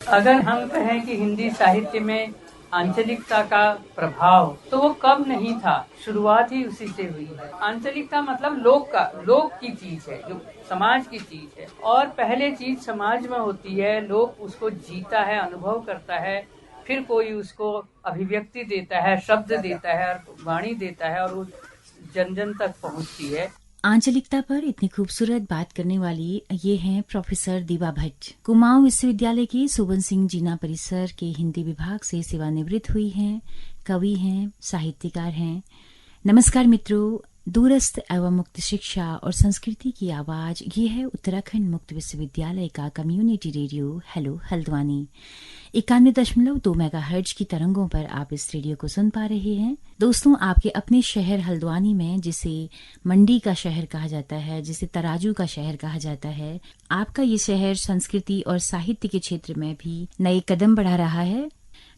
अगर हम कहें कि हिंदी साहित्य में आंचलिकता का प्रभाव, तो वो कब नहीं था, शुरुआत ही उसी से हुई है। आंचलिकता मतलब लोक की चीज है, जो समाज की चीज है, और पहले चीज समाज में होती है, लोग उसको जीता है, अनुभव करता है, फिर कोई उसको अभिव्यक्ति देता है, शब्द देता है, वाणी देता है, और वो जन जन तक पहुंचती है। आंचलिकता पर इतनी खूबसूरत बात करने वाली ये हैं प्रोफेसर दीवा भट्ट। कुमाऊं विश्वविद्यालय के सुबन सिंह जीना परिसर के हिंदी विभाग से सेवानिवृत्त हुई हैं, कवि हैं, साहित्यकार हैं। नमस्कार मित्रों, दूरस्थ एवं मुक्त शिक्षा और संस्कृति की आवाज ये है उत्तराखंड मुक्त विश्वविद्यालय का community radio hello Haldwani. 91.2 megahertz की तरंगों पर आप इस रेडियो को सुन पा रहे हैं। दोस्तों, आपके अपने शहर हल्द्वानी में, जिसे मंडी का शहर कहा जाता है, जिसे तराजू का शहर कहा जाता है, आपका ये शहर संस्कृति और साहित्य के क्षेत्र में भी नए कदम बढ़ा रहा है।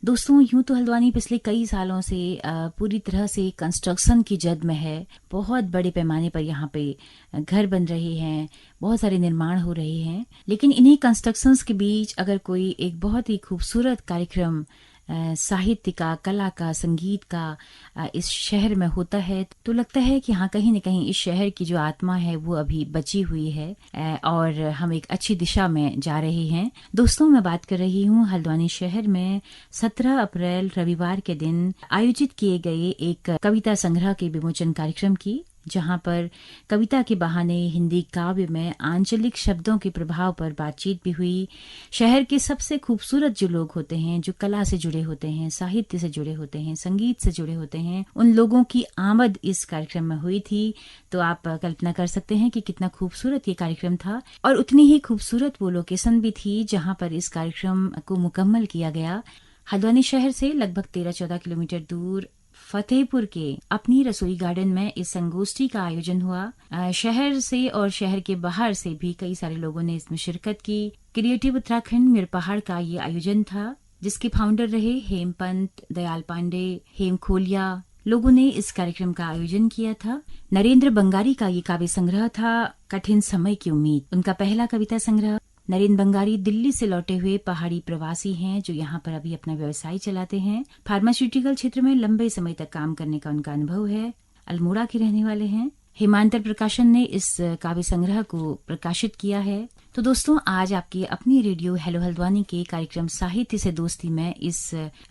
दोस्तों, यूं तो हल्द्वानी पिछले कई सालों से पूरी तरह से कंस्ट्रक्शन की जद में है। बहुत बड़े पैमाने पर यहाँ पे घर बन रहे हैं, बहुत सारे निर्माण हो रहे हैं, लेकिन इन्हीं कंस्ट्रक्शंस के बीच अगर कोई एक बहुत ही खूबसूरत कार्यक्रम साहित्य का, कला का, संगीत का इस शहर में होता है, तो लगता है कि हाँ, कहीं न कहीं इस शहर की जो आत्मा है वो अभी बची हुई है और हम एक अच्छी दिशा में जा रहे हैं। दोस्तों, मैं बात कर रही हूँ हल्द्वानी शहर में 17 अप्रैल रविवार के दिन आयोजित किए गए एक कविता संग्रह के विमोचन कार्यक्रम की, जहां पर कविता के बहाने हिंदी काव्य में आंचलिक शब्दों के प्रभाव पर बातचीत भी हुई। शहर के सबसे खूबसूरत जो लोग होते हैं, जो कला से जुड़े होते हैं, साहित्य से जुड़े होते हैं, संगीत से जुड़े होते हैं, उन लोगों की आमद इस कार्यक्रम में हुई थी। तो आप कल्पना कर सकते हैं कि कितना खूबसूरत ये कार्यक्रम था, और उतनी ही खूबसूरत वो लोकेशन भी थी जहां पर इस कार्यक्रम को मुकम्मल किया गया। हल्द्वानी शहर से लगभग 13-14 किलोमीटर दूर फतेहपुर के अपनी रसोई गार्डन में इस संगोष्ठी का आयोजन हुआ। शहर से और शहर के बाहर से भी कई सारे लोगों ने इसमें शिरकत की। क्रिएटिव उत्तराखंड मिरपहाड़ का ये आयोजन था, जिसके फाउंडर रहे हेमपंत, दयाल पांडे, हेम खोलिया। लोगों ने इस कार्यक्रम का आयोजन किया था। नरेंद्र बंगारी का ये काव्य संग्रह था, कठिन समय की उम्मीद, उनका पहला कविता संग्रह। नरेंद्र बंगारी दिल्ली से लौटे हुए पहाड़ी प्रवासी हैं, जो यहाँ पर अभी अपना व्यवसाय चलाते हैं। फार्मास्यूटिकल क्षेत्र में लंबे समय तक काम करने का उनका अनुभव है। अल्मोड़ा के रहने वाले हैं। हिमांतर प्रकाशन ने इस काव्य संग्रह को प्रकाशित किया है। तो दोस्तों, आज आपके अपनी रेडियो हेलो हल्द्वानी के कार्यक्रम साहित्य से दोस्ती में इस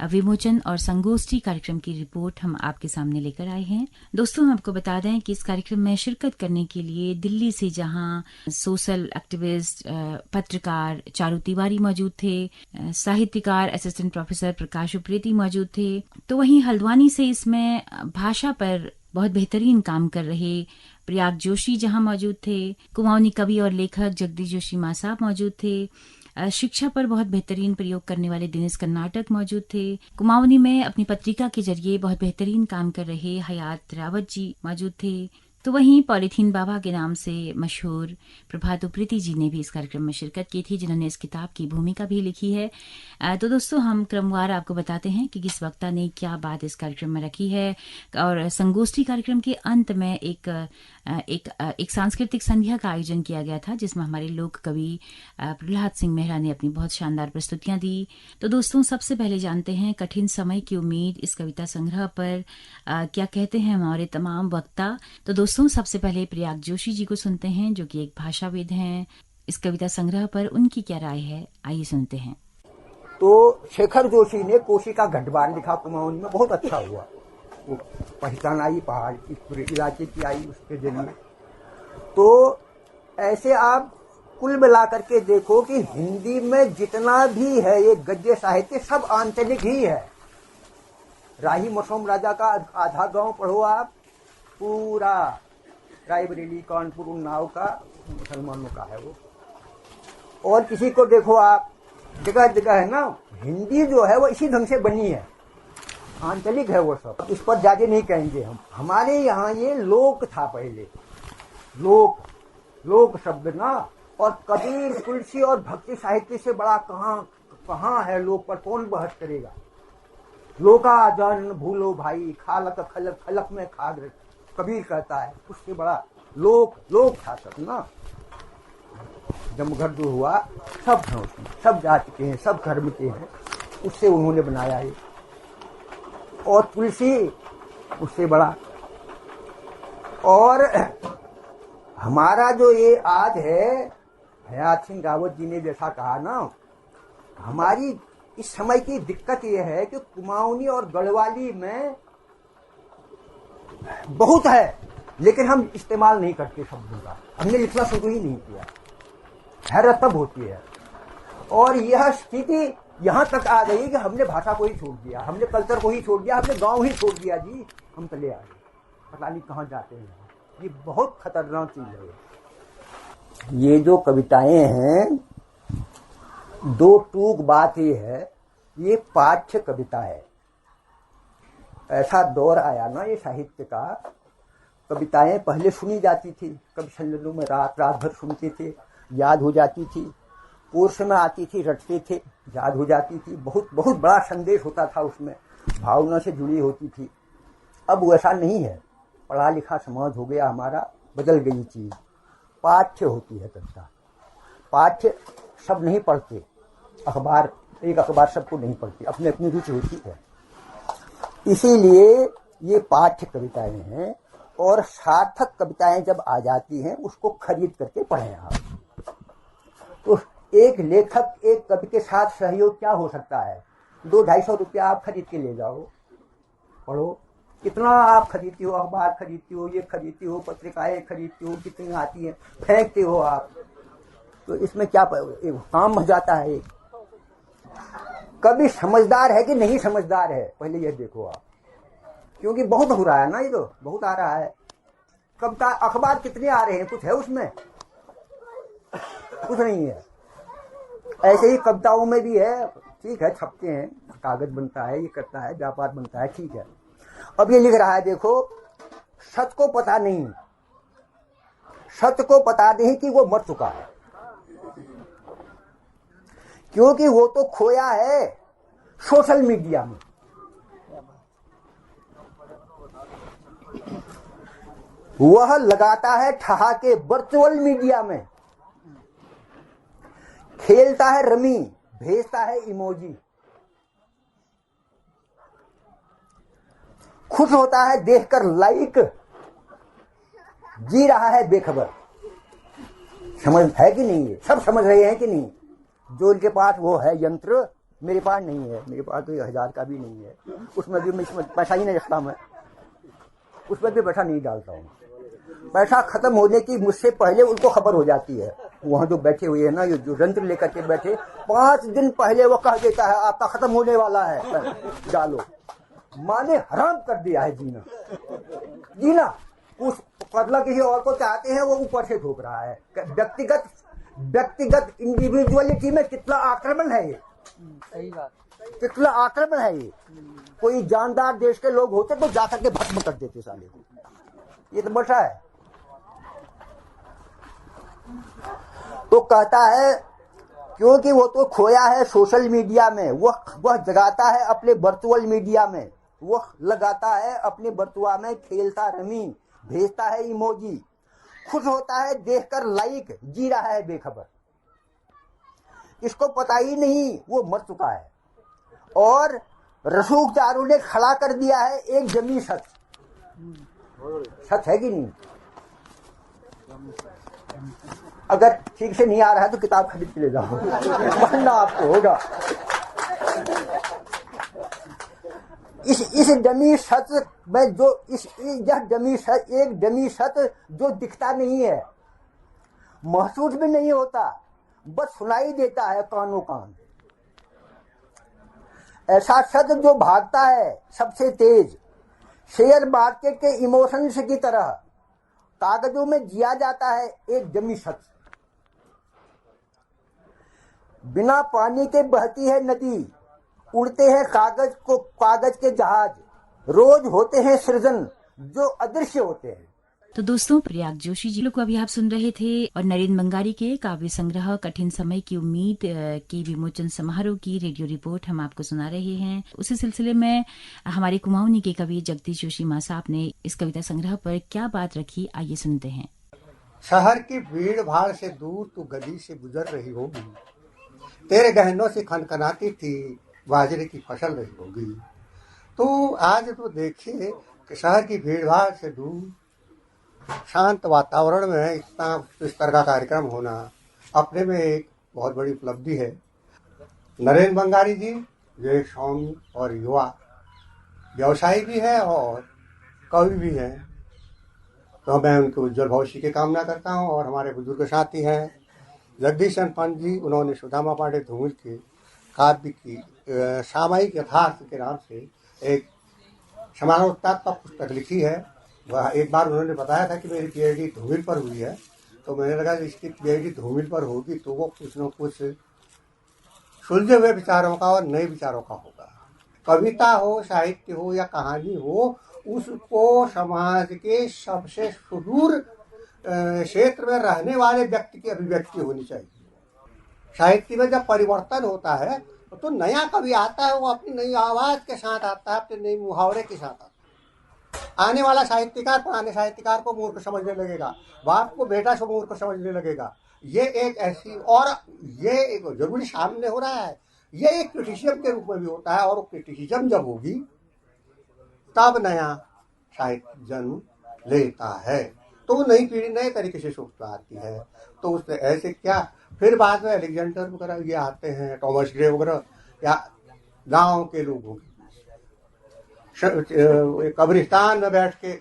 विमोचन और संगोष्ठी कार्यक्रम की रिपोर्ट हम आपके सामने लेकर आए हैं। दोस्तों, हम आपको बता दें कि इस कार्यक्रम में शिरकत करने के लिए दिल्ली से जहां सोशल एक्टिविस्ट, पत्रकार चारू तिवारी मौजूद थे, साहित्यकार असिस्टेंट प्रोफेसर प्रकाश उप्रेती मौजूद थे, तो वहीं हल्द्वानी से इसमें भाषा पर बहुत बेहतरीन काम कर रहे प्रयाग जोशी जहां मौजूद थे, कुमाऊनी कवि और लेखक जगदीश जोशी मां साहब मौजूद थे, शिक्षा पर बहुत बेहतरीन प्रयोग करने वाले दिनेश कर्नाटक मौजूद थे, कुमाऊनी में अपनी पत्रिका के जरिए बहुत बेहतरीन काम कर रहे हयात रावत जी मौजूद थे। तो वहीं पॉलीथीन बाबा के नाम से मशहूर प्रभात उप्रेती जी ने भी इस कार्यक्रम में शिरकत की थी, जिन्होंने इस किताब की भूमिका भी लिखी है। तो दोस्तों, हम क्रमवार आपको बताते हैं कि किस वक्ता ने क्या बात इस कार्यक्रम में रखी है। और संगोष्ठी कार्यक्रम के अंत में एक सांस्कृतिक संध्या का आयोजन किया गया था, जिसमें हमारे लोक कवि प्रहलाद सिंह मेहरा ने अपनी बहुत शानदार प्रस्तुतियां दी। तो दोस्तों, सबसे पहले जानते हैं कठिन समय की उम्मीद इस कविता संग्रह पर क्या कहते हैं हमारे तमाम वक्ता। तो दोस्तों, सबसे पहले प्रयाग जोशी जी को सुनते हैं, जो कि एक भाषाविद हैं। इस कविता संग्रह पर उनकी क्या राय है, आइए सुनते हैं। तो शेखर जोशी ने कोशी का गढ़वाल लिखा कुमाऊनी में, बहुत अच्छा हुआ। वो पहचान आई पहाड़ की, पूरे इलाके की आई उसके जरिए। तो ऐसे आप कुल मिलाकर के देखो कि हिंदी में जितना भी है ये गद्य साहित्य सब आंचलिक ही है। राही मशोम राजा का आधा गांव पढ़ो आप, पूरा रायबरेली, कानपुर, उन्नाव का मुसलमानों का है वो। और किसी को देखो आप, जगह जगह है ना, हिंदी जो है वो इसी ढंग से बनी है, आंचलिक है वो सब। इस पर ज्यादा नहीं कहेंगे हम। हमारे यहाँ ये लोक था पहले, लोक शब्द ना। और कबीर, तुलसी और भक्ति साहित्य से बड़ा कहाँ है लोक पर, कौन बहस करेगा। लोका जन भूलो भाई, खालक खलक खलक में खाग, कबीर कहता है, उससे बड़ा लोक था सब ना। जमघर जो हुआ, सब हैं उसमें, सब जाति के हैं, सब धर्म के हैं, उससे उन्होंने बनाया है। और तुलसी उससे बड़ा। और हमारा जो ये आज है, हयात सिंह रावत जी ने जैसा कहा ना, हमारी इस समय की दिक्कत ये है कि कुमाऊनी और गढ़वाली में बहुत है, लेकिन हम इस्तेमाल नहीं करते शब्दों का, हमने लिखना शुरू ही नहीं किया। हैरत तब होती है। और यह स्थिति यहाँ तक आ गई कि हमने भाषा को ही छोड़ दिया, हमने कल्चर को ही छोड़ दिया, हमने गांव ही छोड़ दिया जी, हम चले आए, पता नहीं कहाँ जाते हैं। ये बहुत खतरनाक चीज है। ये जो कविताएं हैं, दो टूक बात ये है, ये पाठ्य कविता है। ऐसा दौर आया ना ये साहित्य का, कविताएं पहले सुनी जाती थी, कभी सम्मेलनों में रात रात भर सुनते थे, याद हो जाती थी, कोर्स में आती थी, रटते थे, याद हो जाती थी, बहुत बहुत बड़ा संदेश होता था उसमें, भावना से जुड़ी होती थी। अब वैसा नहीं है, पढ़ा लिखा समाज हो गया हमारा, बदल गई चीज। पाठ्य होती है कविता, पाठ्य सब नहीं पढ़ते, अखबार, एक अखबार सबको नहीं पढ़ती, अपनी अपनी रुचि होती है। इसीलिए ये पाठ्य कविताएं हैं। और सार्थक कविताएं जब आ जाती हैं, उसको खरीद करके पढ़ें आप। तो एक लेखक एक कवि के साथ सहयोग क्या हो सकता है? 200-250 रुपया आप खरीद के ले जाओ, पढ़ो। कितना आप खरीदती हो, अखबार खरीदती हो, ये खरीदती हो, पत्रिकाएं खरीदती हो, कितनी आती हैं, फेंकते हो आप। तो इसमें क्या काम हो जाता है? कभी समझदार है कि नहीं समझदार है, पहले ये देखो आप, क्योंकि बहुत हो रहा है ना, ये तो बहुत आ रहा है। कविता अखबार कितने आ रहे हैं, कुछ है उसमें? कुछ नहीं है। ऐसे ही कविताओं में भी है, ठीक है, छपते हैं, कागज बनता है, ये करता है, व्यापार बनता है, ठीक है। अब ये लिख रहा है, देखो, सत को पता नहीं, सत को पता नहीं कि वो मर चुका है, क्योंकि वो तो खोया है सोशल मीडिया में। वह लगाता है ठहाके वर्चुअल मीडिया में, खेलता है रमी, भेजता है इमोजी, खुश होता है देखकर लाइक, जी रहा है बेखबर। समझ है कि नहीं? ये सब समझ रहे हैं कि नहीं? जो इनके पास वो है यंत्र, मेरे पास नहीं है, मेरे पास तो 1000 का भी नहीं है, उसमें भी पैसा ही नहीं रखता मैं, उसमें भी पैसा नहीं डालता हूँ। पैसा खत्म होने की मुझसे पहले उनको खबर हो जाती है। वहां जो बैठे हुए हैं ना, ये जो यंत्र लेकर के बैठे, 5 दिन पहले वो कह देता है आपका खत्म होने वाला है, डालो। माने हराम कर दिया है जीना, जीना। उस बदला किसी और को चाहते हैं, वो ऊपर से ठोक रहा है। व्यक्तिगत इंडिविजुअलिटी में कितना आक्रमण है ये, सही बात, कितना आक्रमण है ये। कोई जानदार देश के लोग होते तो जाकर के भस्म कर देते साले को। ये तो बचा है। तो कहता है क्योंकि वो तो खोया है सोशल मीडिया में, वह जगाता है अपने वर्चुअल मीडिया में, वह लगाता है अपने बर्तुआ में, खेलता रमी, भेजता है इमोजी, खुश होता है देखकर लाइक, जी रहा है बेखबर। इसको पता ही नहीं वो मर चुका है। और रसूख चारू ने खड़ा कर दिया है एक जमी सच। सच है कि नहीं? अगर ठीक से नहीं आ रहा है तो किताब खरीद के ले जाओ, पढ़ना आपको होगा। इस डमी सच में जो यह डमी सच, एक डमी सच जो दिखता नहीं है, महसूस भी नहीं होता, बस सुनाई देता है कानों कान। ऐसा सच जो भागता है सबसे तेज, शेयर मार्केट के इमोशंस की तरह, कागजों में जिया जाता है एक डमी सच। बिना पानी के बहती है नदी, उड़ते हैं कागज के जहाज, रोज होते हैं सृजन जो अदृश्य होते हैं। तो दोस्तों, प्रयाग जोशी जी को अभी आप सुन रहे थे, और नरेंद्र बंगारी के काव्य संग्रह कठिन समय की उम्मीद की विमोचन समारोह की रेडियो रिपोर्ट हम आपको सुना रहे हैं। उसी सिलसिले में हमारे कुमाऊनी के कवि जगदीश जोशी माँ साहब ने इस कविता संग्रह पर क्या बात रखी, आइए सुनते हैं। शहर की भीड़ भाड़ से दूर तू गली से गुजर रही होगी, तेरे गहनों से खनखनाती थी बाजरे की फसल रही होगी। तो आज तो देखिए कि शहर की भीड़ भाड़ से दूर शांत वातावरण में इतना इस तरह का कार्यक्रम होना अपने में एक बहुत बड़ी उपलब्धि है। नरेंद्र बंगारी जी जो एक सौम्य और युवा व्यवसायी भी है और कवि भी हैं, तो मैं उनके उज्जवल भविष्य की कामना करता हूँ। और हमारे बुजुर्ग साथी हैं जगदीशन पंत जी, उन्होंने सुदामा पांडे धूमिल के काव्य की सामयिक यथार्थ के नाम से एक समालोचनात्मक पुस्तक लिखी है। वह एक बार उन्होंने बताया था कि मेरी पीएचडी धूमिल पर हुई है, तो मैंने लगा इसकी पीएचडी धूमिल पर होगी तो वो कुछ न कुछ सुलझे हुए विचारों का और नए विचारों का होगा। कविता हो, साहित्य हो या कहानी हो, उसको समाज के सबसे सुदूर क्षेत्र में रहने वाले व्यक्ति की अभिव्यक्ति होनी चाहिए। साहित्य में जब परिवर्तन होता है तो नया कवि आता है, वो अपनी नई आवाज के साथ आता है, अपने नई मुहावरे के साथ आता है। आने वाला साहित्यकार पुराने साहित्यकार को मूर्ख समझने लगेगा, बाप को बेटा से मूर्ख समझने लगेगा। ये एक ऐसी, और ये एक जरूरी सामने हो रहा है, ये एक क्रिटिसिज्म के रूप में भी होता है। और वो क्रिटिसिज्म जब होगी तब नया साहित्य जन्म लेता है, तो नई पीढ़ी नए तरीके से सोचता आती है। तो उसने ऐसे क्या, फिर बाद में अलेक्जेंडर वगैरह ये आते हैं, टॉमस ग्रे वगैरह, या गांव के लोगों कब्रिस्तान में बैठ के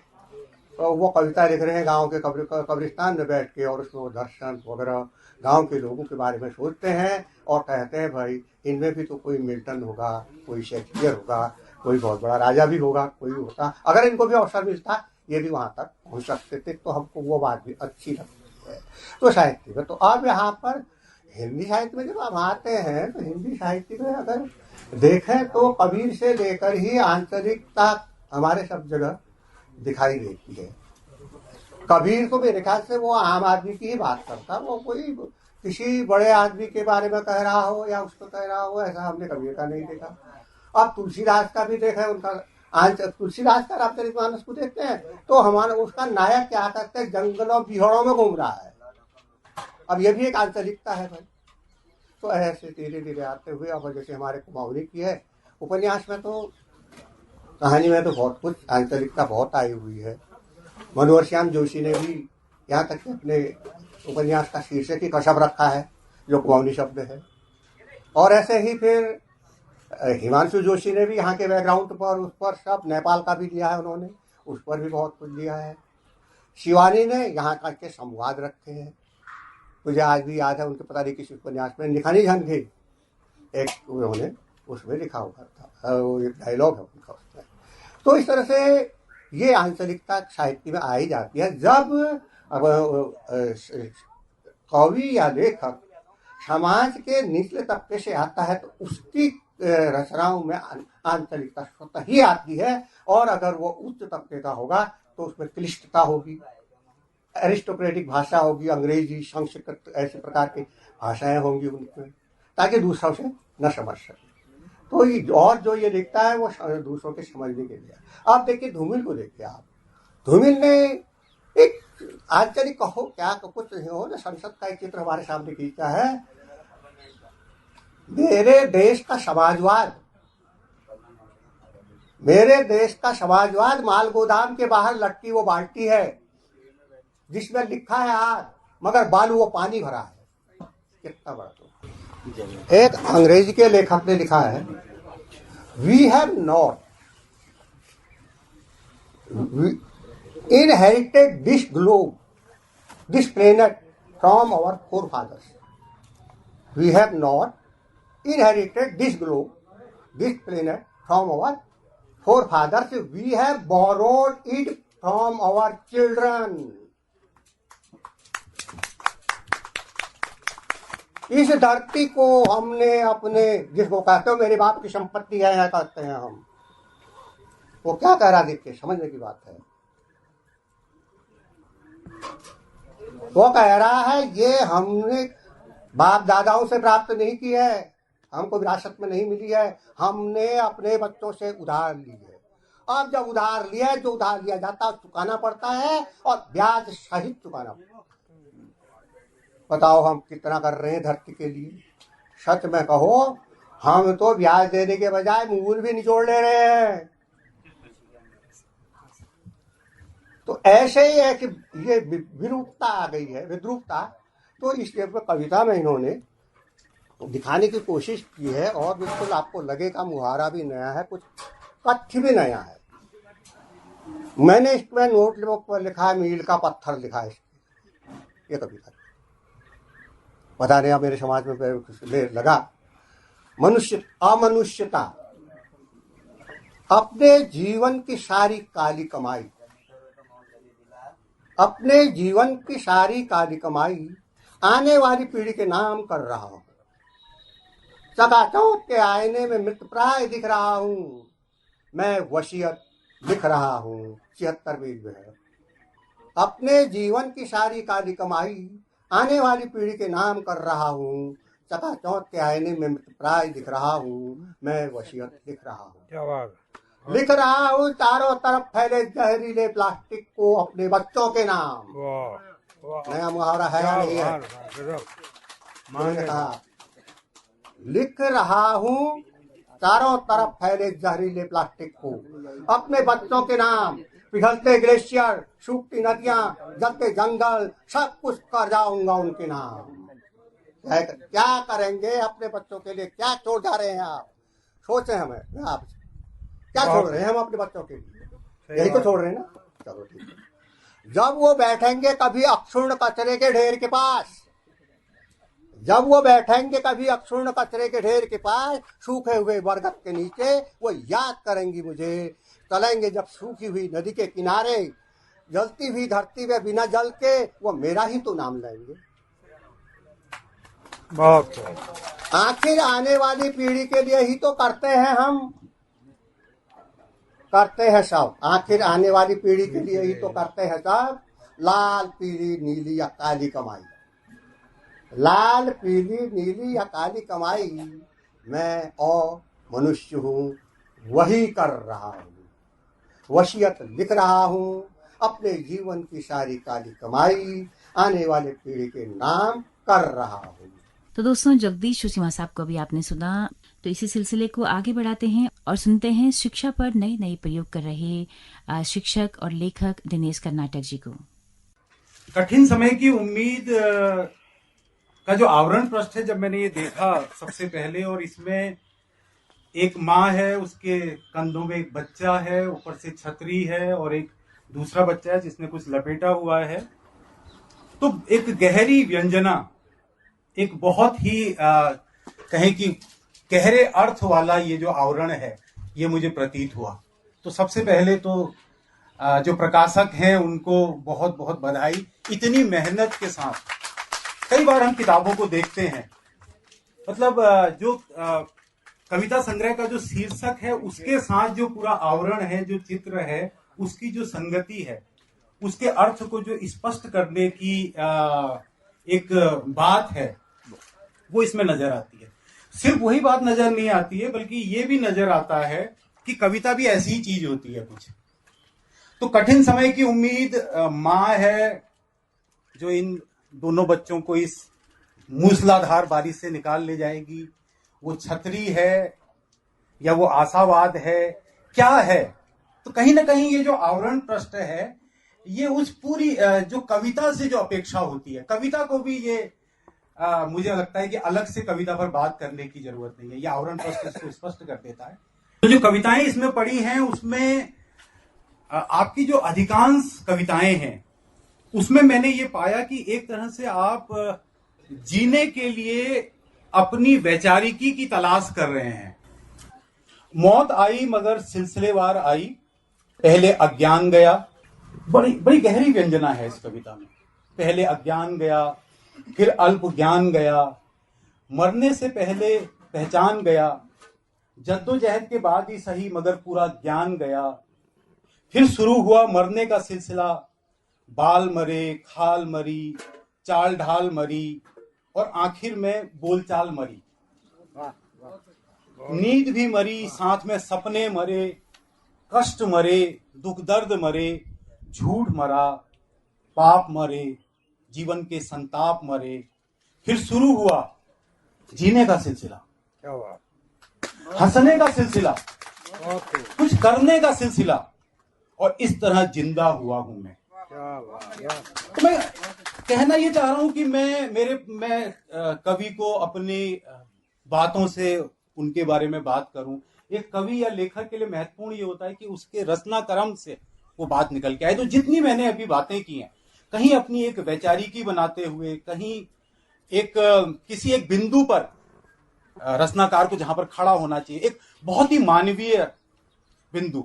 वो कविता लिख रहे हैं, गांव के कब्रिस्तान में बैठ के, और उसमें वो दर्शन वगैरह गांव के लोगों के बारे में सोचते हैं और कहते हैं भाई इनमें भी तो कोई मिल्टन होगा, कोई शेक्सपियर होगा, कोई बहुत बड़ा राजा भी होगा, कोई होता, अगर इनको भी अवसर मिलता ये भी वहां तक पहुंच सकते थे। तो हमको वो बात भी अच्छी लगती है। तो साहित्य में, तो अब यहाँ पर हिंदी साहित्य में जब हम आते हैं तो हिंदी साहित्य में अगर देखें तो कबीर से लेकर ही आंचलिकता हमारे सब जगह दिखाई देती है। कबीर तो मेरे ख्याल से वो आम आदमी की ही बात करता, वो कोई किसी बड़े आदमी के बारे में कह रहा हो या उसको कह रहा हो, ऐसा हमने कबीर का नहीं देखा। अब तुलसीदास का भी देखा है, उनका तुलसीदास का रामचरितमानस को देखते हैं तो हमारा उसका नायक क्या करते हैं, जंगलों बिहड़ों में घूम रहा है। अब ये भी एक आंचलिकता है भाई। तो ऐसे धीरे धीरे आते हुए अब जैसे हमारे कुमाऊनी की है, उपन्यास में तो कहानी में तो बहुत कुछ आंचलिकता बहुत आई हुई है। मनोहर श्याम जोशी ने भी यहाँ तक कि अपने उपन्यास का शीर्षक ही कसब रखा है जो कुमाऊनी शब्द है। और ऐसे ही फिर हिमांशु जोशी ने भी यहाँ के बैकग्राउंड पर उस पर सब नेपाल का भी लिया है, उन्होंने उस पर भी बहुत कुछ लिया है। शिवानी ने यहाँ का के संवाद रखे हैं, मुझे आज भी याद है उनके पता नहीं किसी उपन्यास में निखानी झंझे एक उन्होंने उसमें लिखा हुआ था, वो एक डायलॉग है उनका उसमें। तो इस तरह से ये आंचलिकता साहित्य में आई जाती है। जब कवि या लेखक समाज के निचले तबके से आता है तो उसकी रचनाओं में आंचलिकता स्वतः ही आती है। और अगर वो उच्च तबके का होगा तो उसमें क्लिष्टता होगी, एरिस्टोक्रेटिक भाषा होगी, अंग्रेजी संस्कृत ऐसे प्रकार की भाषाएं होंगी उनमें, ताकि दूसरों से न समझ सके। तो ये और जो ये लिखता है वो दूसरों के समझने के लिए। अब देखिए धूमिल को देखिए आप, धूमिल ने एक आंचलिक कहो क्या कुछ नहीं हो ना, संसद का एक चित्र हमारे सामने खींचा है, मेरे देश का समाजवाद, मेरे देश का समाजवाद माल गोदाम के बाहर लटकी वो बाल्टी है जिसमें लिखा है आग, मगर बालू वो पानी भरा है। कितना बड़ा तो एक अंग्रेजी के लेखक ने लिखा है, we have not inherited this globe, this planet from our forefathers. We have not inherited this globe, this planet from our forefathers. We have borrowed it from our children. इस धरती को हमने अपने, जिसको कहते हो मेरे बाप की संपत्ति है, यहाँ कहते हैं हम, वो क्या कह रहा देखिए, समझने की बात है। वो कह रहा है ये हमने बाप दादाओं से प्राप्त नहीं की है, हमको विरासत में नहीं मिली है, हमने अपने बच्चों से उधार ली है। अब जब उधार लिया, जो उधार लिया जाता है चुकाना पड़ता है और ब्याज सहित चुकाना पड़ता है। बताओ हम कितना कर रहे हैं धरती के लिए। सच में कहो, हम तो ब्याज देने के बजाय मूल भी निचोड़ ले रहे हैं। तो ऐसे ही है कि ये विरूपता आ गई है, विद्रूपता। तो इस कविता में इन्होंने दिखाने की कोशिश की है, और बिल्कुल आपको लगेगा मुहारा भी नया है, कुछ कथ्य भी नया है। मैंने इसमें नोटबुक पर लिखा है, मील का पत्थर लिखा है ये कविता। पता नहीं मेरे समाज में लगा मनुष्य अमनुष्यता, अपने जीवन की सारी काली कमाई, अपने जीवन की सारी काली कमाई आने वाली पीढ़ी के नाम कर रहा हूं। चकाचौंध के आईने में मृतप्राय दिख रहा हूं, मैं वसीयत लिख रहा हूं। 76 पेज में है। अपने जीवन की सारी काली कमाई आने वाली पीढ़ी के नाम कर रहा हूं, चकाचौंध के आईने में मृतप्राय दिख रहा हूं, मैं वसीयत लिख रहा हूं। क्या बात, लिख रहा हूं चारों तरफ फैले जहरीले प्लास्टिक को अपने बच्चों के नाम। वाह, नया मुहावरा है या नहीं है? मैंने कहा लिख रहा हूं चारों तरफ फैले जहरीले प्लास्टिक को अपने बच्चों के नाम। पिघलते ग्लेशियर, सूखती नदियां, जलते जंगल, सब कुछ कर जाऊंगा उनके नाम। क्या करेंगे अपने बच्चों के लिए? क्या छोड़ जा रहे हैं आप? सोचे हमें आप क्या छोड़ रहे हैं हम अपने बच्चों के लिए? यही तो छोड़ रहे हैं ना। चलो ठीक है। जब वो बैठेंगे कभी अक्षुण्ण कचरे के ढेर के पास, जब वो बैठेंगे कभी अक्षुण्ण कचरे के ढेर के पास, सूखे हुए बरगद के नीचे, वो याद करेंगी मुझे। चलेंगे जब सूखी हुई नदी के किनारे, जलती हुई धरती में बिना जल के वो मेरा ही तो नाम लेंगे। आखिर आने वाली पीढ़ी के लिए ही तो करते हैं हम, करते हैं सब। आखिर आने वाली पीढ़ी के लिए ही तो करते हैं सब। लाल पीली नीली या काली कमाई, लाल पीली नीली या काली कमाई, मैं और मनुष्य हूँ वही कर रहा हूँ। वसीयत लिख रहा हूँ, अपने जीवन की सारी काली कमाई आने वाले पीढ़ी के नाम कर रहा हूँ। तो दोस्तों, जगदीश सुसीमा साहब को भी आपने सुना, तो इसी सिलसिले को आगे बढ़ाते हैं और सुनते हैं शिक्षा पर नए नए प्रयोग कर रहे शिक्षक और लेखक दिनेश कर्नाटक जी को। कठिन समय की उम्मीद का जो आवरण पृष्ठ है, जब मैंने ये देखा सबसे पहले, और इसमें एक माँ है, उसके कंधों में एक बच्चा है, ऊपर से छतरी है, और एक दूसरा बच्चा है जिसने कुछ लपेटा हुआ है, तो एक गहरी व्यंजना, एक बहुत ही कहें कि गहरे अर्थ वाला ये जो आवरण है, ये मुझे प्रतीत हुआ। तो सबसे पहले तो जो प्रकाशक हैं उनको बहुत बहुत बधाई। इतनी मेहनत के साथ कई बार हम किताबों को देखते हैं, मतलब जो कविता संग्रह का जो शीर्षक है उसके साथ जो पूरा आवरण है, जो चित्र है, उसकी जो संगति है, उसके अर्थ को जो स्पष्ट करने की एक बात है, वो इसमें नजर आती है। सिर्फ वही बात नजर नहीं आती है, बल्कि ये भी नजर आता है कि कविता भी ऐसी ही चीज होती है कुछ। तो कठिन समय की उम्मीद माँ है जो इन दोनों बच्चों को इस मूसलाधार बारिश से निकाल ले जाएगी। वो छतरी है या वो आशावाद है, क्या है? तो कहीं ना कहीं ये जो आवरण पृष्ठ है, ये उस पूरी जो कविता से जो अपेक्षा होती है, कविता को भी ये मुझे लगता है कि अलग से कविता पर बात करने की जरूरत नहीं है। ये आवरण पृष्ठ इसको स्पष्ट कर देता है। तो जो कविताएं इसमें पढ़ी हैं, उसमें आपकी जो अधिकांश कविताएं हैं, उसमें मैंने ये पाया कि एक तरह से आप जीने के लिए अपनी वैचारिकी की तलाश कर रहे हैं। मौत आई मगर सिलसिलेवार आई, पहले अज्ञान गया। बड़ी बड़ी गहरी व्यंजना है इस कविता में। पहले अज्ञान गया, फिर अल्प ज्ञान गया, मरने से पहले पहचान गया, जद्दोजहद के बाद ही सही मगर पूरा ज्ञान गया, फिर शुरू हुआ मरने का सिलसिला, बाल मरे, खाल मरी, चाल ढाल मरी, और आखिर में बोलचाल मरी। नींद भी मरी, साथ में सपने मरे, कष्ट मरे, दुख दर्द मरे, झूठ मरा, पाप मरे, जीवन के संताप मरे, फिर शुरू हुआ जीने का सिलसिला, क्या बात, हंसने का सिलसिला, कुछ करने का सिलसिला, और इस तरह जिंदा हुआ हूं मैं। क्या बात। तो मैं कहना ये चाह रहा हूं कि मैं कवि को अपनी बातों से उनके बारे में बात करूं। एक कवि या लेखक के लिए महत्वपूर्ण ये होता है कि उसके रचना क्रम से वो बात निकल के आए। तो जितनी मैंने अभी बातें की हैं, कहीं अपनी एक वैचारिकी बनाते हुए, कहीं किसी एक बिंदु पर रचनाकार को जहां पर खड़ा होना चाहिए, एक बहुत ही मानवीय बिंदु।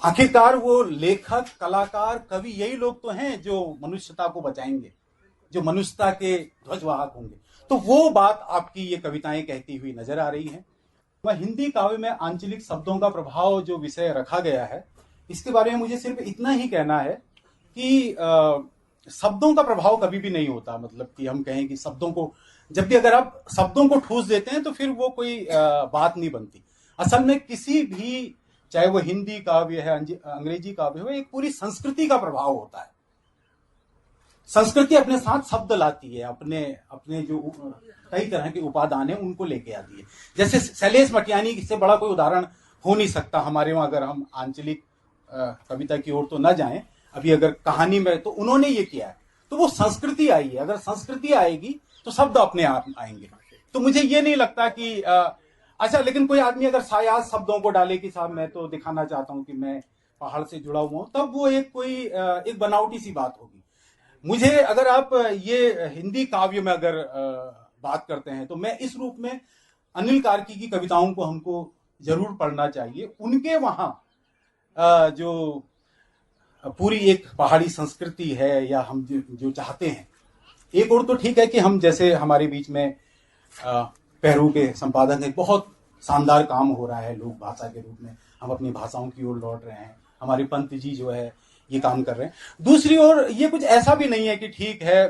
आखिरकार वो लेखक, कलाकार, कवि यही लोग तो हैं जो मनुष्यता को बचाएंगे, जो मनुष्यता के ध्वजवाहक होंगे। तो वो बात आपकी ये कविताएं कहती हुई नजर आ रही हैं। मैं हिंदी काव्य में आंचलिक शब्दों का प्रभाव जो विषय रखा गया है, इसके बारे में मुझे सिर्फ इतना ही कहना है कि शब्दों का प्रभाव कभी भी नहीं होता। मतलब कि हम कहें कि शब्दों को, जब भी अगर आप शब्दों को ठूस देते हैं तो फिर वो कोई बात नहीं बनती। असल में किसी भी, चाहे वो हिंदी काव्य है, अंग्रेजी काव्य हो, एक पूरी संस्कृति का प्रभाव होता है। संस्कृति अपने साथ शब्द लाती है, अपने जो कई तरह के उपादान है उनको लेके आती है। जैसे शैलेश मटियानी से बड़ा कोई उदाहरण हो नहीं सकता हमारे वहां, अगर हम आंचलिक कविता की ओर तो न जाएं, अभी अगर कहानी में, तो उन्होंने ये किया है। तो वो संस्कृति आई है। अगर संस्कृति आएगी तो शब्द अपने आप आएंगे। तो मुझे ये नहीं लगता कि अच्छा, लेकिन कोई आदमी अगर सायास शब्दों को डाले कि साहब मैं तो दिखाना चाहता हूं कि मैं पहाड़ से जुड़ा हुआ हूं, तब वो एक बनावटी सी बात होगी। मुझे, अगर आप ये हिंदी काव्य में अगर बात करते हैं, तो मैं इस रूप में अनिल कार्की की कविताओं को हमको जरूर पढ़ना चाहिए। उनके वहां जो पूरी एक पहाड़ी संस्कृति है, या हम जो चाहते हैं, एक और तो ठीक है कि हम, जैसे हमारे बीच में पेहरू के संपादक हैं, बहुत शानदार काम हो रहा है लोक भाषा के रूप में, हम अपनी भाषाओं की ओर लौट रहे हैं। हमारे पंत जी जो है ये काम कर रहे हैं। दूसरी ओर ये कुछ ऐसा भी नहीं है कि ठीक है,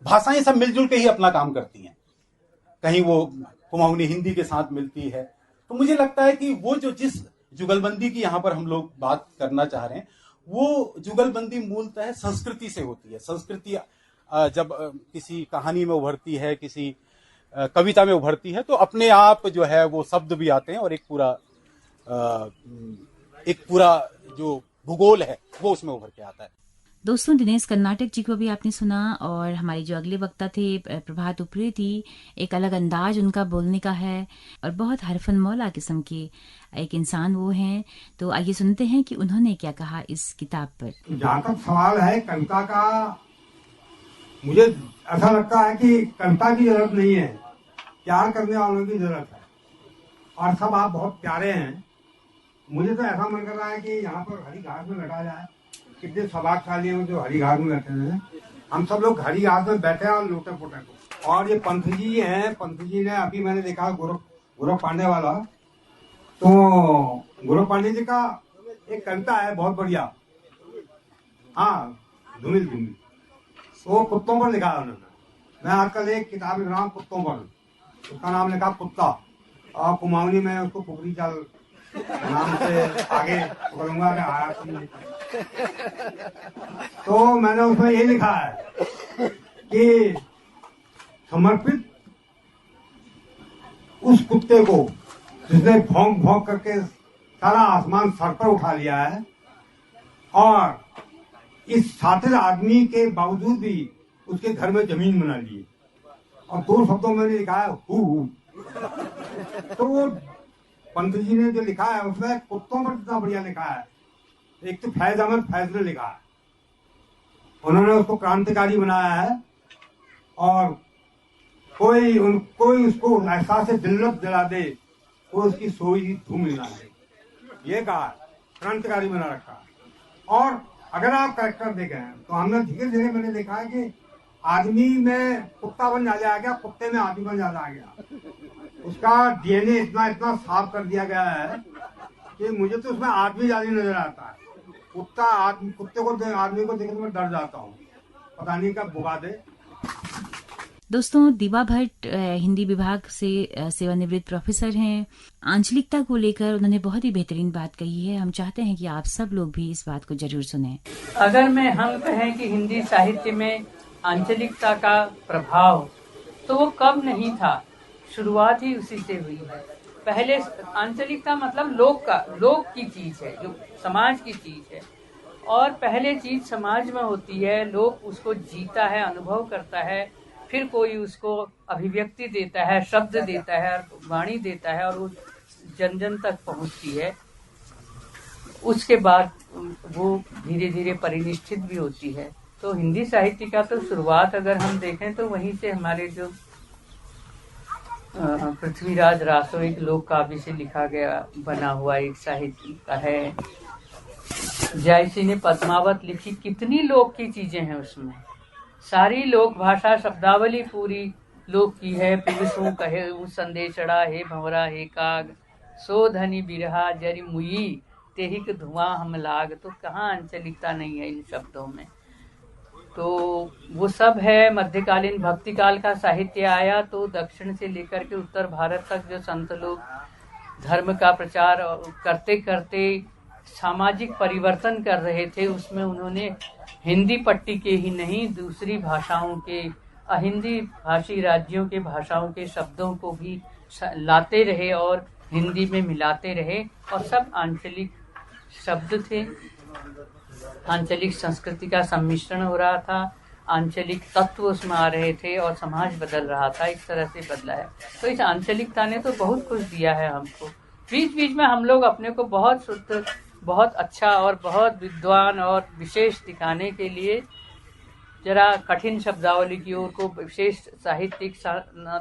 भाषाएं सब मिलजुल के ही अपना काम करती हैं। कहीं वो कुमाऊनी हिंदी के साथ मिलती है। तो मुझे लगता है कि वो जो जिस जुगलबंदी की यहाँ पर हम लोग बात करना चाह रहे हैं, वो जुगलबंदी मूलतः संस्कृति से होती है। संस्कृति जब किसी कहानी में उभरती है, किसी कविता में उभरती है, तो अपने आप जो है वो शब्द भी आते हैं, और एक पूरा जो भूगोल है वो उसमें उभर के आता है। दोस्तों, दिनेश कर्नाटक जी को भी आपने सुना, और हमारे जो अगले वक्ता थे प्रभात उप्रेती, एक अलग अंदाज उनका बोलने का है, और बहुत हरफन मौला किस्म के एक इंसान वो हैं। तो आइए सुनते हैं कि उन्होंने क्या कहा इस किताब पर। जहाँ तक सवाल है कविता का, मुझे ऐसा लगता है कि कविता की जरूरत नहीं है, प्यार करने वालों की जरूरत है। और सब आप बहुत प्यारे हैं। मुझे तो ऐसा मन कर रहा है कि यहाँ पर हरी घास में बैठा जाए। कितने सौभाग्यशाली हैं जो हरी घास में बैठे हैं। हम सब लोग हरी घास में बैठे हैं और लोटे पोटे को। और ये पंत जी हैं, पंत जी ने अभी मैंने देखा गौरव पांडे वाला, तो गौरव पांडे जी का एक कविता है बहुत बढ़िया, हाँ, धूमिल धूमिल, वो कुत्तों पर लिखा है उन्होंने। मैं आजकल एक किताब लिख रहा हूँ कुत्तों पर, उसका नाम लिखा कुत्ता, और कुमाऊनी में उसको पुकरी चाल नाम से आगे पकड़ूंगा। तो मैंने उसमें ये लिखा है कि समर्पित उस कुत्ते को जिसने भौंक भौंक करके सारा आसमान सर पर उठा लिया है, और इस सातिर आदमी के बावजूद भी उसके घर में जमीन बना ली है। और 2 शब्दों में लिखा है हु। तो वो पंत जी ने जो लिखा है उसमें कुत्तों पर कितना बढ़िया लिखा है। एक तो फैज अहमद फैज ने लिखा है, उन्होंने उसको क्रांतिकारी बनाया है, और कोई उसको एहसास दिल्लत दिला दे, कोई उसकी सोई धूम मिलना है, ये कहा, क्रांतिकारी बना रखा है। और अगर आप करेक्टर देखें तो हमने धीरे धीरे मैंने देखा है कि आदमी में कुत्ता बन जा गया, कुत्ते में आदमी बन जा गया। उसका डीएनए इतना साफ कर दिया गया है कि मुझे तो उसमें आदमी ज्यादा नजर आता है। कुत्ते को आदमी को देख के मैं डर जाता हूँ, पता नहीं कब भुगा दे। दोस्तों, दीवा भट्ट हिंदी विभाग से सेवानिवृत्त प्रोफेसर हैं। आंचलिकता को लेकर उन्होंने बहुत ही बेहतरीन बात कही है। हम चाहते हैं कि आप सब लोग भी इस बात को जरूर सुनें। अगर हम कहें कि हिंदी साहित्य में आंचलिकता का प्रभाव, तो वो कब नहीं था, शुरुआत ही उसी से हुई है। पहले आंचलिकता मतलब लोक की चीज है, जो समाज की चीज है, और पहले चीज समाज में होती है, लोग उसको जीता है, अनुभव करता है, फिर कोई उसको अभिव्यक्ति देता है, शब्द देता है, वाणी देता है, और वो जन जन तक पहुंचती है। उसके बाद वो धीरे धीरे परिनिष्ठित भी होती है। तो हिंदी साहित्य का तो शुरुआत अगर हम देखें तो वहीं से हमारे जो पृथ्वीराज रासो एक लोक काव्य से लिखा गया बना हुआ एक साहित्य का है। जयसी ने पद्मावत लिखी, कितनी लोक की चीजें हैं उसमें, सारी लोक भाषा शब्दावली पूरी लोक की है। पिबसू कहे उ संदेशड़ा, हे भंवरा हे काग, सो धनी बिरहा जरी मुई, तेहिक धुआं हम लाग। तो कहाँ आंचलिकता नहीं है इन शब्दों में। तो वो सब है। मध्यकालीन भक्ति काल का साहित्य आया तो दक्षिण से लेकर के उत्तर भारत तक जो संत लोग धर्म का प्रचार करते करते सामाजिक परिवर्तन कर रहे थे, उसमें उन्होंने हिंदी पट्टी के ही नहीं दूसरी भाषाओं के, अहिंदी भाषी राज्यों के भाषाओं के शब्दों को भी लाते रहे और हिंदी में मिलाते रहे, और सब आंचलिक शब्द थे। आंचलिक संस्कृति का सम्मिश्रण हो रहा था, आंचलिक तत्व उसमें आ रहे थे और समाज बदल रहा था, इस तरह से बदला है। तो इस आंचलिकता ने तो बहुत कुछ दिया है हमको। बीच बीच में हम लोग अपने को बहुत शुद्ध, बहुत अच्छा और बहुत विद्वान और विशेष दिखाने के लिए जरा कठिन शब्दावली की ओर को, विशेष साहित्यिक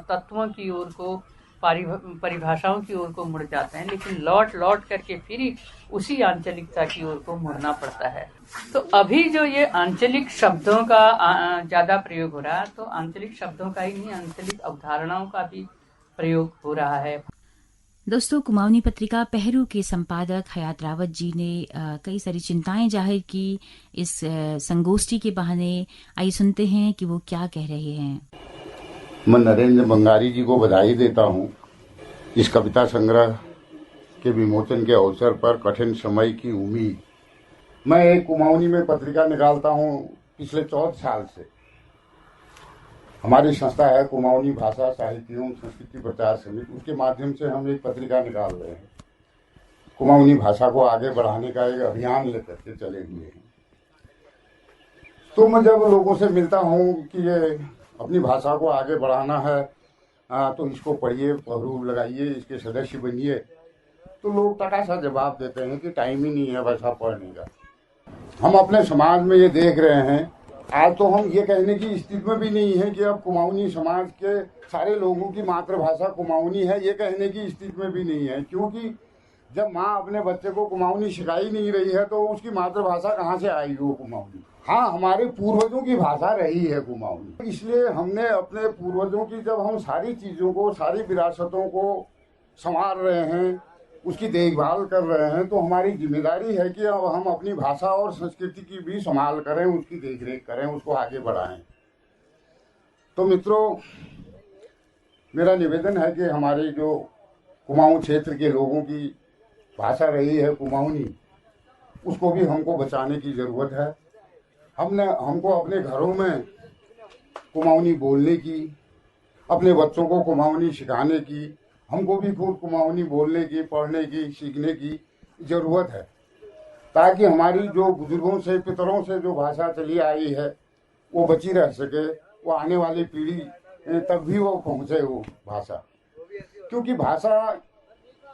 तत्वों की ओर को, परिभाषाओं की ओर को मुड़ जाते हैं, लेकिन लौट लौट करके फिर उसी आंचलिकता की ओर को मुड़ना पड़ता है। तो अभी जो ये आंचलिक शब्दों का ज्यादा प्रयोग हो रहा है, तो आंचलिक शब्दों का ही नहीं, आंचलिक अवधारणाओं का भी प्रयोग हो रहा है। दोस्तों, कुमाऊनी पत्रिका पहरू के संपादक हयात रावत जी ने कई सारी चिंताएं जाहिर की इस संगोष्ठी के बहाने। आइए सुनते हैं कि वो क्या कह रहे हैं। मैं नरेंद्र बंगारी जी को बधाई देता हूं इस कविता संग्रह के विमोचन के अवसर पर। कठिन समय की उम्मीद। मैं एक कुमाऊनी में पत्रिका निकालता हूं पिछले 14 साल से। हमारी संस्था है कुमाऊनी भाषा साहित्य एवं संस्कृति प्रचार समिति, उसके माध्यम से हम एक पत्रिका निकाल रहे हैं। कुमाऊनी भाषा को आगे बढ़ाने का एक अभियान लेकर के चले हुए हैं। तो मैं जब लोगों से मिलता हूं कि ये अपनी भाषा को आगे बढ़ाना है तो इसको पढ़िए, पहरू लगाइए, इसके सदस्य बनिए, तो लोग टकासा जवाब देते हैं कि टाइम ही नहीं है भाषा पढ़ने का। हम अपने समाज में ये देख रहे हैं, आज तो हम ये कहने की स्थिति में भी नहीं है कि अब कुमाऊनी समाज के सारे लोगों की मातृभाषा कुमाऊनी है, ये कहने की स्थिति में भी नहीं है। क्योंकि जब माँ अपने बच्चे को कुमाऊनी सिखाई नहीं रही है तो उसकी मातृभाषा कहाँ से आएगी वो कुमाऊनी। हाँ, हमारे पूर्वजों की भाषा रही है कुमाऊनी, इसलिए हमने अपने पूर्वजों की, जब हम सारी चीज़ों को, सारी विरासतों को संवार रहे हैं, उसकी देखभाल कर रहे हैं, तो हमारी जिम्मेदारी है कि अब हम अपनी भाषा और संस्कृति की भी संभाल करें, उसकी देखरेख करें, उसको आगे बढ़ाएं। तो मित्रों, मेरा निवेदन है कि हमारे जो कुमाऊं क्षेत्र के लोगों की भाषा रही है कुमाऊनी, उसको भी हमको बचाने की ज़रूरत है। हमको अपने घरों में कुमाऊनी बोलने की, अपने बच्चों को कुमाऊनी सिखाने की, हमको भी खुद कुमाऊनी बोलने की, पढ़ने की, सीखने की ज़रूरत है, ताकि हमारी जो बुजुर्गों से, पितरों से जो भाषा चली आई है वो बची रह सके, वो आने वाली पीढ़ी तक भी वो पहुँचे वो भाषा। क्योंकि भाषा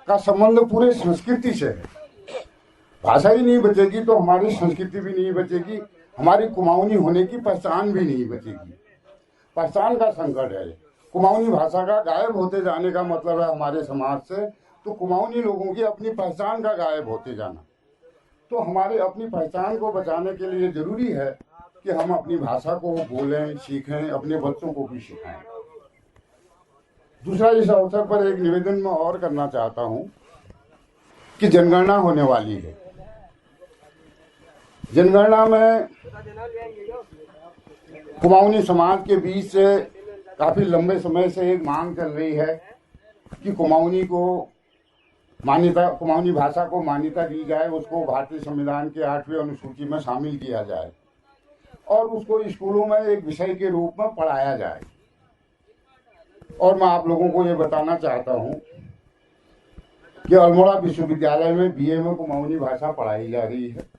का संबंध पूरे संस्कृति से है। भाषा ही नहीं बचेगी तो हमारी संस्कृति भी नहीं बचेगी, हमारी कुमाऊनी होने की पहचान भी नहीं बचेगी। पहचान का संकट है। कुमाऊनी भाषा का गायब होते जाने का मतलब है हमारे समाज से, तो कुमाऊनी लोगों की अपनी पहचान का गायब होते जाना। तो हमारे अपनी पहचान को बचाने के लिए जरूरी है कि हम अपनी भाषा को बोलें, सीखें, अपने बच्चों को भी सिखाएं। दूसरा, इस अवसर पर एक निवेदन मैं और करना चाहता हूं कि जनगणना होने वाली है। जनगणना में कुमाऊनी समाज के बीच से काफी लंबे समय से एक मांग चल रही है कि कुमाऊनी भाषा को मान्यता दी जाए, उसको भारतीय संविधान के 8वें अनुसूची में शामिल किया जाए और उसको स्कूलों में एक विषय के रूप में पढ़ाया जाए। और मैं आप लोगों को ये बताना चाहता हूँ कि अल्मोड़ा विश्वविद्यालय में बीए में कुमाऊनी भाषा पढ़ाई जा रही है।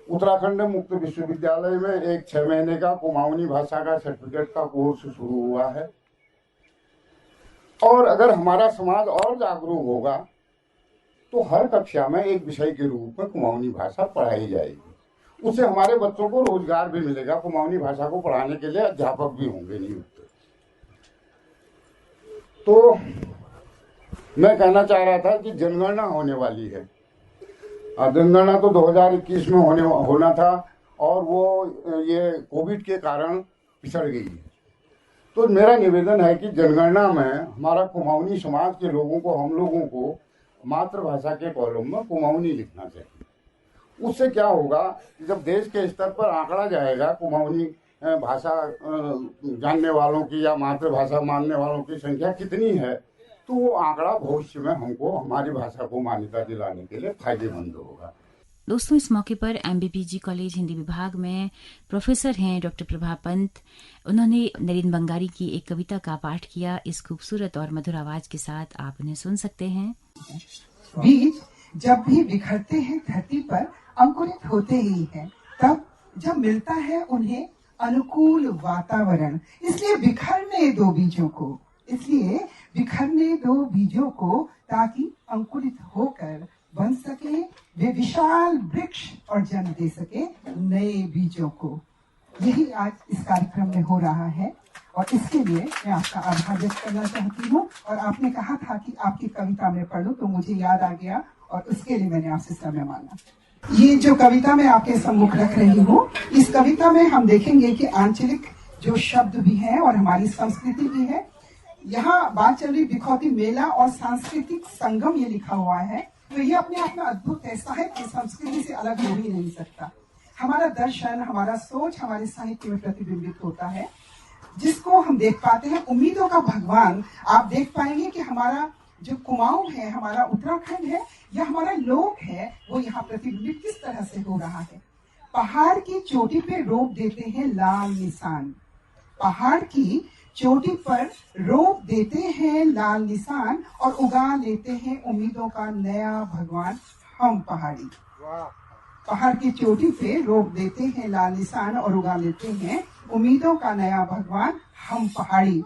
उत्तराखंड मुक्त विश्वविद्यालय में एक 6 महीने का कुमाऊनी भाषा का सर्टिफिकेट का कोर्स शुरू हुआ है। और अगर हमारा समाज और जागरूक होगा तो हर कक्षा में एक विषय के रूप में कुमाऊनी भाषा पढ़ाई जाएगी। उससे हमारे बच्चों को रोजगार भी मिलेगा। कुमाऊनी भाषा को पढ़ाने के लिए अध्यापक भी होंगे नियुक्त। तो मैं कहना चाह रहा था कि जनगणना होने वाली है। जनगणना तो 2021 में होना था और वो ये कोविड के कारण पिछड़ गई है। तो मेरा निवेदन है कि जनगणना में हमारा कुमाऊनी समाज के लोगों को, हम लोगों को मातृभाषा के कॉलम में कुमाऊनी लिखना चाहिए। उससे क्या होगा कि जब देश के स्तर पर आंकड़ा जाएगा कुमाऊनी भाषा जानने वालों की या मातृभाषा मानने वालों की संख्या कितनी है, तो वो आंकड़ा भविष्य में हमको हमारी भाषा को मान्यता दिलाने के लिए फायदेमंद होगा। दोस्तों, इस मौके पर MBBG कॉलेज हिंदी विभाग में प्रोफेसर हैं डॉक्टर प्रभा पंत। उन्होंने नरेंद्र बंगारी की एक कविता का पाठ किया। इस खूबसूरत और मधुर आवाज के साथ आप उन्हें सुन सकते हैं। बीज जब भी बिखरते हैं धरती पर अंकुरित होते ही हैं, तब जब मिलता है उन्हें अनुकूल वातावरण, इसलिए बिखरने दो बीजों को ताकि अंकुरित होकर बन सके वे विशाल वृक्ष और जन्म दे सके नए बीजों को। यही आज इस कार्यक्रम में हो रहा है और इसके लिए मैं आपका आभार व्यक्त करना चाहती हूँ। और आपने कहा था कि आपकी कविता में पढ़ूं, तो मुझे याद आ गया और उसके लिए मैंने आपसे समय मांगा। ये जो कविता मैं आपके सम्मुख रख रही हूँ, इस कविता में हम देखेंगे कि आंचलिक जो शब्द भी है और हमारी संस्कृति भी है। यहाँ बात चल रही बिखौती मेला और सांस्कृतिक संगम, ये लिखा हुआ है। तो ये अपने आप में अद्भुत है। साहित्य संस्कृति से अलग हो ही नहीं सकता। हमारा दर्शन, हमारा सोच हमारे साहित्य में प्रतिबिंबित होता है, जिसको हम देख पाते हैं। उम्मीदों का भगवान आप देख पाएंगे कि हमारा जो कुमाऊं है, हमारा उत्तराखंड है, या हमारा लोक है, वो यहाँ प्रतिबिंबित किस तरह से हो रहा है। पहाड़ की चोटी पे रोप देते हैं लाल निशान, पहाड़ की चोटी पर रोप देते हैं लाल निशान और उगा लेते हैं उम्मीदों का नया भगवान हम पहाड़ी। पहाड़ की चोटी पे रोप देते हैं लाल निशान और उगा लेते हैं उम्मीदों का नया भगवान हम पहाड़ी।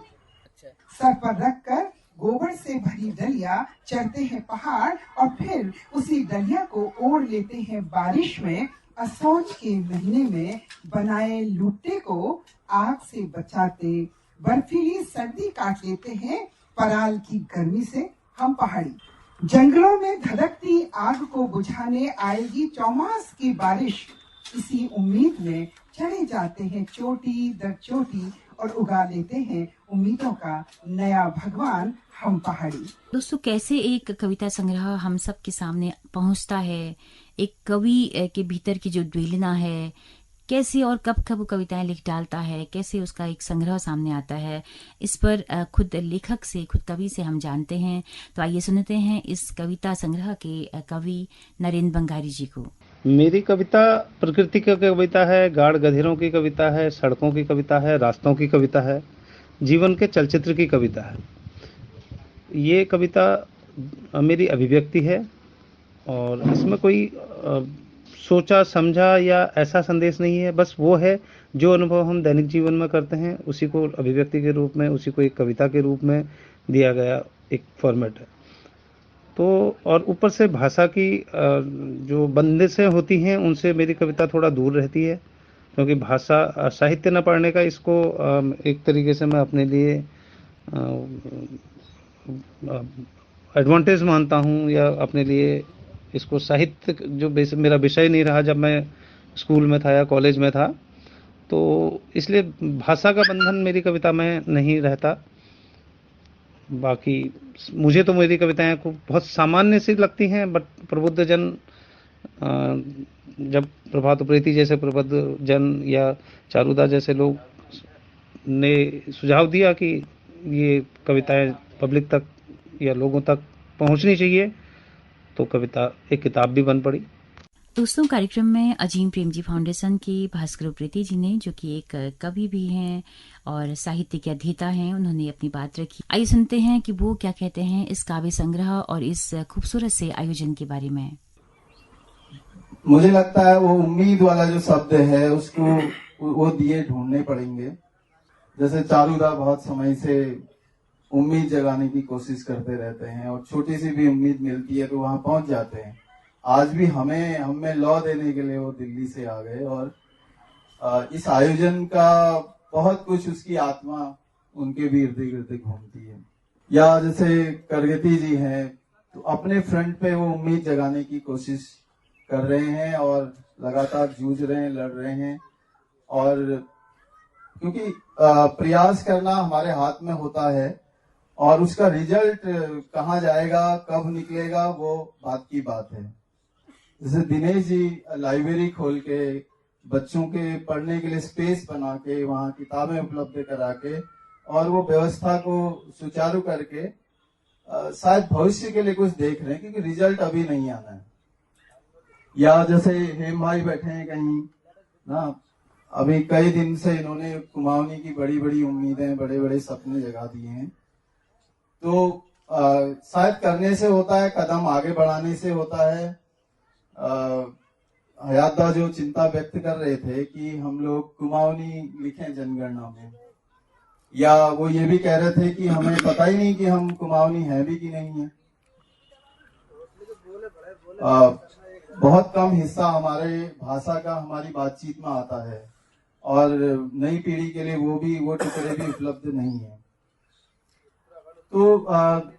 सर पर रखकर गोबर से भरी डलिया चढ़ते हैं पहाड़ और फिर उसी डलिया को ओढ़ लेते हैं बारिश में। असौच के महीने में बनाए लुट्टे को आग से बचाते, बर्फीली सर्दी काट लेते हैं पराल की गर्मी से हम पहाड़ी। जंगलों में धधकती आग को बुझाने आएगी चौमास की बारिश, इसी उम्मीद में चढ़े जाते हैं चोटी दर चोटी और उगा लेते हैं उम्मीदों का नया भगवान हम पहाड़ी। दोस्तों, कैसे एक कविता संग्रह हम सब के सामने पहुंचता है, एक कवि के भीतर की जो द्वेलना है, कैसे और कब कब कविताएं लिख डालता है, कैसे उसका एक संग्रह सामने आता है, इस पर खुद लेखक से, खुद कवि से हम जानते हैं। तो आइए सुनते हैं इस कविता संग्रह के कवि नरेंद्र बंगारी जी को। मेरी कविता प्रकृति की कविता है, गाढ़ गधेरों की कविता है, सड़कों की कविता है, रास्तों की कविता है, जीवन के चलचित्र की कविता है। ये कविता मेरी अभिव्यक्ति है और इसमें कोई सोचा समझा या ऐसा संदेश नहीं है। बस वो है जो अनुभव हम दैनिक जीवन में करते हैं, उसी को अभिव्यक्ति के रूप में, उसी को एक कविता के रूप में दिया गया एक फॉर्मेट है। तो और ऊपर से भाषा की जो बंदिशें होती हैं उनसे मेरी कविता थोड़ा दूर रहती है, क्योंकि भाषा साहित्य न पढ़ने का इसको एक तरीके से मैं अपने लिए एडवांटेज मानता हूँ, या अपने लिए इसको साहित्य जो मेरा विषय नहीं रहा जब मैं स्कूल में था या कॉलेज में था, तो इसलिए भाषा का बंधन मेरी कविता में नहीं रहता। बाकी मुझे तो मेरी कविताएं को बहुत सामान्य सी लगती हैं, बट प्रबुद्ध जन, जब प्रभात प्रीति जैसे प्रबुद्ध जन या चारुदा जैसे लोग ने सुझाव दिया कि ये कविताएं पब्लिक तक या लोगों तक पहुंचनी चाहिए, तो कविता एक किताब भी बन पड़ी। दोस्तों, कार्यक्रम में अजीम प्रेमजी फाउंडेशन के भास्कर उप्रेती जी ने, जो कि एक कवि भी हैं और साहित्य के अध्येता हैं, उन्होंने अपनी बात रखी। आइए सुनते हैं कि वो क्या कहते हैं इस काव्य संग्रह और इस खूबसूरत से आयोजन के बारे में। मुझे लगता है वो उम्मीद वाला जो शब्द है उसको वो दिए ढूंढने पड़ेंगे। जैसे चारूदा बहुत समय से उम्मीद जगाने की कोशिश करते रहते हैं और छोटी सी भी उम्मीद मिलती है तो वहां पहुंच जाते हैं। आज भी हमें लौ देने के लिए वो दिल्ली से आ गए और इस आयोजन का बहुत कुछ उसकी आत्मा उनके भी इर्द गिर्द घूमती है। या जैसे करगती जी हैं तो अपने फ्रंट पे वो उम्मीद जगाने की कोशिश कर रहे हैं और लगातार जूझ रहे हैं, लड़ रहे हैं। और क्योंकि प्रयास करना हमारे हाथ में होता है और उसका रिजल्ट कहाँ जाएगा, कब निकलेगा, वो बात की बात है। जैसे दिनेश जी लाइब्रेरी खोल के बच्चों के पढ़ने के लिए स्पेस बना के वहाँ किताबें उपलब्ध करा के और वो व्यवस्था को सुचारू करके शायद भविष्य के लिए कुछ देख रहे हैं, क्योंकि रिजल्ट अभी नहीं आना है। या जैसे हेम भाई बैठे हैं कहीं ना, अभी कई दिन से इन्होंने कुमाऊनी की बड़ी बड़ी उम्मीदें, बड़े बड़े सपने जगा दिए हैं। तो शायद करने से होता है, कदम आगे बढ़ाने से होता है। हयातदा जो चिंता व्यक्त कर रहे थे कि हम लोग कुमाऊनी लिखें जनगणना में, या वो ये भी कह रहे थे कि हमें पता ही नहीं कि हम कुमाऊनी हैं भी कि नहीं है। बहुत कम हिस्सा हमारे भाषा का हमारी बातचीत में आता है और नई पीढ़ी के लिए वो टुकड़े भी उपलब्ध नहीं है। तो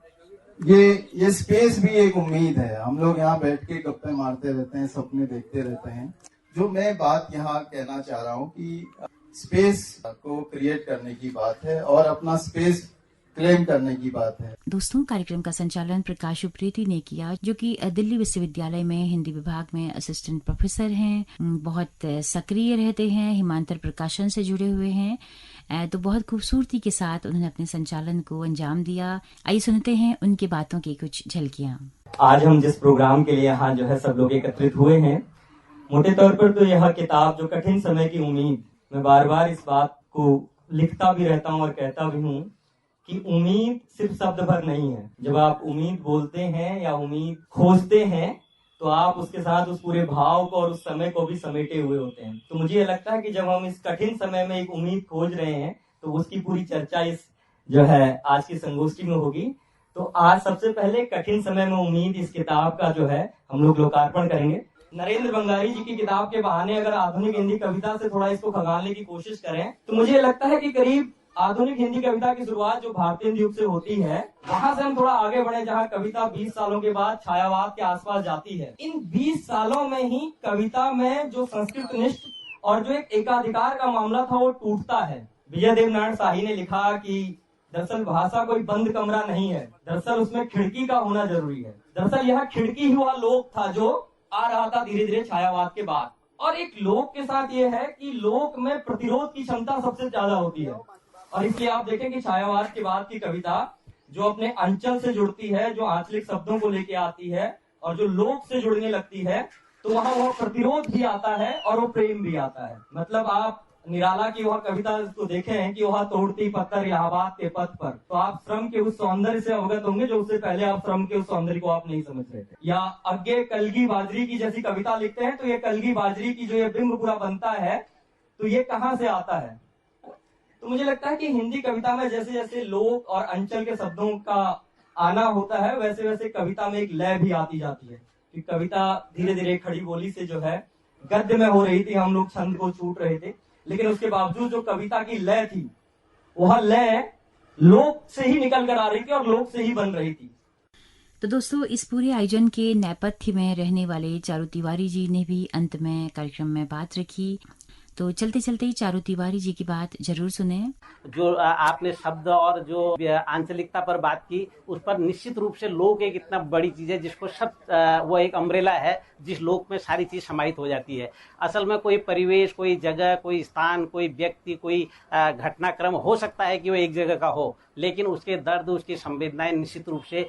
ये स्पेस भी एक उम्मीद है। हम लोग यहाँ बैठ के गप्पे मारते रहते हैं, सपने देखते रहते हैं। जो मैं बात यहाँ कहना चाह रहा हूँ कि स्पेस को क्रिएट करने की बात है और अपना स्पेस क्लेम करने की बात है। दोस्तों, कार्यक्रम का संचालन प्रकाश उप्रेती ने किया, जो कि दिल्ली विश्वविद्यालय में हिंदी विभाग में असिस्टेंट प्रोफेसर हैं, बहुत सक्रिय रहते हैं, हिमांतर प्रकाशन से जुड़े हुए हैं। तो बहुत खूबसूरती के साथ उन्होंने अपने संचालन को अंजाम दिया। आइए सुनते हैं उनकी बातों की कुछ झलकियां। आज हम जिस प्रोग्राम के लिए यहाँ जो है सब लोग एकत्रित हुए हैं, मोटे तौर पर तो यह किताब जो कठिन समय की उम्मीद, मैं बार बार इस बात को लिखता भी रहता हूँ और कहता भी हूँ कि उम्मीद सिर्फ शब्द भर नहीं है। जब आप उम्मीद बोलते हैं या उम्मीद खोजते हैं तो आप उसके साथ उस पूरे भाव को और उस समय को भी समेटे हुए होते हैं। तो मुझे ये लगता है कि जब हम इस कठिन समय में एक उम्मीद खोज रहे हैं तो उसकी पूरी चर्चा इस जो है आज की संगोष्ठी में होगी। तो आज सबसे पहले कठिन समय में उम्मीद इस किताब का जो है हम लोग लोकार्पण करेंगे। नरेंद्र बंगारी जी की किताब के बहाने अगर आधुनिक हिंदी कविता से थोड़ा इसको खंगालने की कोशिश करें तो मुझे लगता है कि करीब आधुनिक हिंदी कविता की शुरुआत जो भारतीय हिंदी युग से होती है, वहां से हम थोड़ा आगे बढ़े जहां कविता 20 सालों के बाद छायावाद के आसपास जाती है। इन 20 सालों में ही कविता में जो संस्कृत निष्ठ और जो एक एकाधिकार का मामला था वो टूटता है। विजय देव नारायण शाही ने लिखा कि दरअसल भाषा कोई बंद कमरा नहीं है, दरअसल उसमें खिड़की का होना जरूरी है। दरअसल यह खिड़की हुआ लोक था जो आ रहा था धीरे धीरे छायावाद के बाद। और एक लोक के साथ ये है कि लोक में प्रतिरोध की क्षमता सबसे ज्यादा होती है और इसलिए आप देखें कि छायावाद के बाद की कविता जो अपने अंचल से जुड़ती है, जो आंचलिक शब्दों को लेके आती है और जो लोक से जुड़ने लगती है, तो वहाँ वो प्रतिरोध भी आता है और वो प्रेम भी आता है। मतलब आप निराला की वह कविता को देखे हैं कि वह तोड़ती पत्थर इलाहाबाद के पथ पर, तो आप श्रम के उस सौंदर्य से अवगत होंगे जो उससे पहले आप श्रम के उस सौंदर्य को आप नहीं समझ रहे थे। या अग्गे कलगी बाजरी की जैसी कविता लिखते हैं तो ये कलगी बाजरी की जो ये बिंब पूरा बनता है तो ये कहाँ से आता है। तो मुझे लगता है कि हिंदी कविता में जैसे जैसे लोक और अंचल के शब्दों का आना होता है वैसे वैसे कविता में एक लय भी आती जाती है कि कविता धीरे धीरे खड़ी बोली से जो है गद्य में हो रही थी, हम लोग छंद को छूट रहे थे, लेकिन उसके बावजूद जो कविता की लय थी वह लय लोक से ही निकल कर आ रही थी और लोक से ही बन रही थी। तो दोस्तों, इस पूरे आयोजन के नेपथ्य में रहने वाले चारू तिवारी जी ने भी अंत में कार्यक्रम में बात रखी। तो चलते चलते चारू तिवारी जी की बात जरूर सुने। जो आपने शब्द और जो आंचलिकता पर बात की, उस पर निश्चित रूप से लोक एक इतना बड़ी चीज है जिसको वो एक अम्ब्रेला है जिस लोक में सारी चीज समाहित हो जाती है। असल में कोई परिवेश, कोई जगह, कोई स्थान, कोई व्यक्ति, कोई घटनाक्रम हो सकता है कि वो एक जगह का हो, लेकिन उसके दर्द, उसकी संवेदनाएं निश्चित रूप से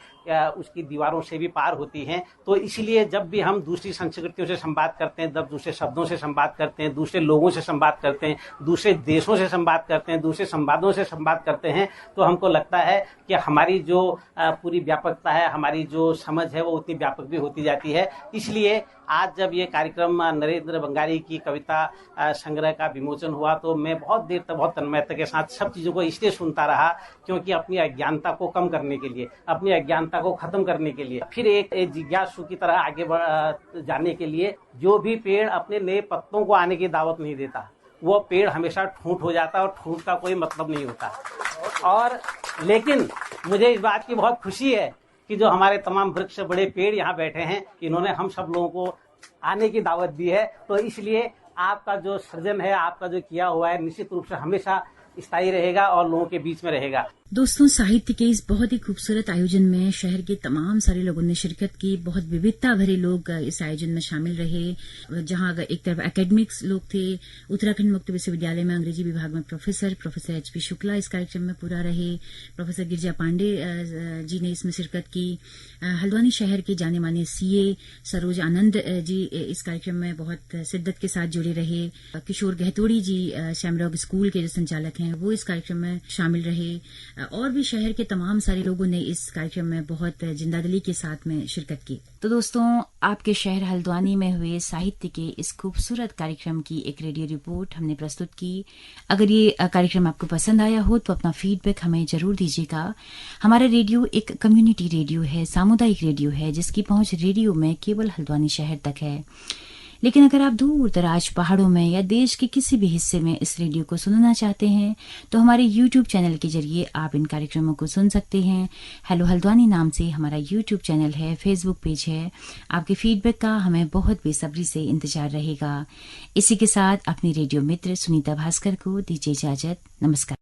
उसकी दीवारों से भी पार होती हैं। तो इसलिए जब भी हम दूसरी संस्कृतियों से संवाद करते हैं, जब दूसरे शब्दों से संवाद करते हैं, दूसरे लोगों से संवाद करते हैं, दूसरे देशों से संवाद करते हैं, दूसरे संवादों से संवाद करते हैं, तो हमको लगता है कि हमारी जो पूरी व्यापकता है, हमारी जो समझ है वो उतनी व्यापक भी होती जाती है। इसलिए आज जब ये कार्यक्रम नरेंद्र बंगारी की कविता संग्रह का विमोचन हुआ तो मैं बहुत देर तक बहुत तन्मयता के साथ सब चीज़ों को इसलिए सुनता रहा क्योंकि अपनी अज्ञानता को कम करने के लिए, अपनी अज्ञानता को खत्म करने के लिए, फिर एक जिज्ञासु की तरह आगे जाने के लिए, जो भी पेड़ अपने नए पत्तों को आने की दावत नहीं देता, वो पेड़ हमेशा ठूंठ हो जाता है और ठूंठ का कोई मतलब नहीं होता। और लेकिन मुझे इस बात की बहुत खुशी है कि जो हमारे तमाम वृक्ष, बड़े पेड़ यहाँ बैठे हैं, इन्होंने हम सब लोगों को आने की दावत दी है। तो इसलिए आपका जो सृजन है, आपका जो किया हुआ है, निश्चित रूप से हमेशा स्थायी रहेगा और लोगों के बीच में रहेगा। दोस्तों, साहित्य के इस बहुत ही खूबसूरत आयोजन में शहर के तमाम सारे लोगों ने शिरकत की। बहुत विविधता भरे लोग इस आयोजन में शामिल रहे, जहां एक तरफ एकेडमिक्स लोग थे। उत्तराखंड मुक्त विश्वविद्यालय में अंग्रेजी विभाग में प्रोफेसर एच.पी. शुक्ला इस कार्यक्रम में पूरा रहे। प्रोफेसर गिरिजा पांडे जी ने इसमें शिरकत की। हल्द्वानी शहर के जाने माने सीए सरोज आनंद जी इस कार्यक्रम में बहुत शिद्दत के साथ जुड़े रहे। किशोर गहतोड़ी जी शैमरॉग स्कूल के जो संचालक हैं वो इस कार्यक्रम में शामिल रहे। और भी शहर के तमाम सारे लोगों ने इस कार्यक्रम में बहुत जिंदादिली के साथ में शिरकत की। तो दोस्तों, आपके शहर हल्द्वानी में हुए साहित्य के इस खूबसूरत कार्यक्रम की एक रेडियो रिपोर्ट हमने प्रस्तुत की। अगर ये कार्यक्रम आपको पसंद आया हो तो अपना फीडबैक हमें जरूर दीजिएगा। हमारा रेडियो एक कम्युनिटी रेडियो है, सामुदायिक रेडियो है, जिसकी पहुंच रेडियो में केवल हल्द्वानी शहर तक है। लेकिन अगर आप दूर दराज पहाड़ों में या देश के किसी भी हिस्से में इस रेडियो को सुनना चाहते हैं तो हमारे YouTube चैनल के जरिए आप इन कार्यक्रमों को सुन सकते हैं। हेलो हल्द्वानी नाम से हमारा YouTube चैनल है, फेसबुक पेज है। आपके फीडबैक का हमें बहुत बेसब्री से इंतजार रहेगा। इसी के साथ अपनी रेडियो मित्र सुनीता भास्कर को दीजिए इजाजत। नमस्कार।